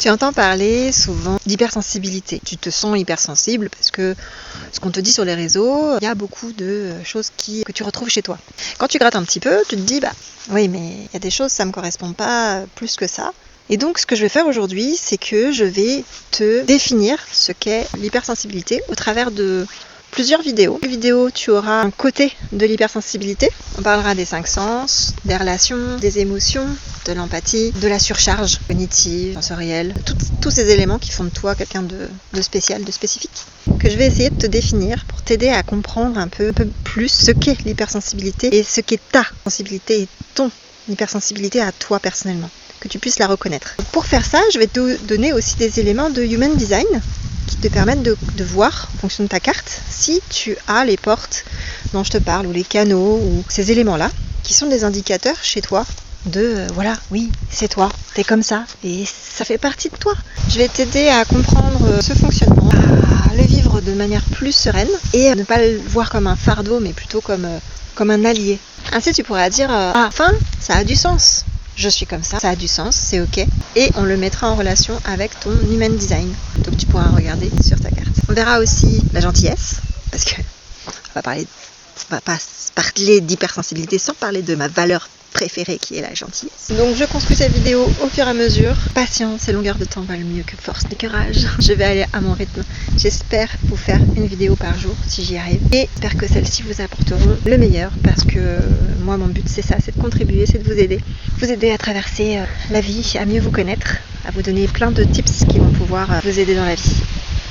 Tu entends parler souvent d'hypersensibilité. Tu te sens hypersensible parce que ce qu'on te dit sur les réseaux, il y a beaucoup de choses que tu retrouves chez toi. Quand tu grattes un petit peu, tu te dis, oui, mais il y a des choses, ça ne me correspond pas plus que ça. Et donc, ce que je vais faire aujourd'hui, c'est que je vais te définir ce qu'est l'hypersensibilité au travers de plusieurs vidéos. Dans les vidéos, tu auras un côté de l'hypersensibilité. On parlera des 5 sens, des relations, des émotions, de l'empathie, de la surcharge cognitive, sensorielle, tous ces éléments qui font de toi quelqu'un de spécial, de spécifique, que je vais essayer de te définir pour t'aider à comprendre un peu plus ce qu'est l'hypersensibilité et ce qu'est ta sensibilité et ton hypersensibilité à toi personnellement, que tu puisses la reconnaître. Pour faire ça, je vais te donner aussi des éléments de Human Design qui te permettent de voir, en fonction de ta carte, si tu as les portes dont je te parle, ou les canaux, ou ces éléments-là, qui sont des indicateurs chez toi de, voilà, oui, c'est toi, t'es comme ça, et ça fait partie de toi. Je vais t'aider à comprendre ce fonctionnement, à le vivre de manière plus sereine, et à ne pas le voir comme un fardeau, mais plutôt comme un allié. Ainsi, tu pourras dire, enfin, ça a du sens. Je suis comme ça a du sens, c'est ok. Et on le mettra en relation avec ton Human Design. Donc tu pourras regarder sur ta carte. On verra aussi la gentillesse, parce que on va pas parler d'hypersensibilité sans parler de ma valeur préférée qui est la gentillesse. Donc je construis cette vidéo au fur et à mesure. Patience et longueur de temps valent mieux que force de courage. Je vais aller à mon rythme. J'espère vous faire une vidéo par jour si j'y arrive. Et j'espère que celles-ci vous apporteront le meilleur, parce que moi mon but c'est ça, c'est de contribuer, c'est de vous aider. Vous aider à traverser la vie, à mieux vous connaître, à vous donner plein de tips qui vont pouvoir vous aider dans la vie.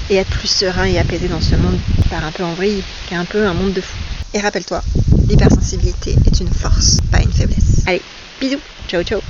Et être plus serein et apaisé dans ce monde qui part un peu en vrille, qui est un peu un monde de fou. Et rappelle-toi, l'hypersensibilité est une force, pas une faiblesse. Allez, bisous, ciao ciao.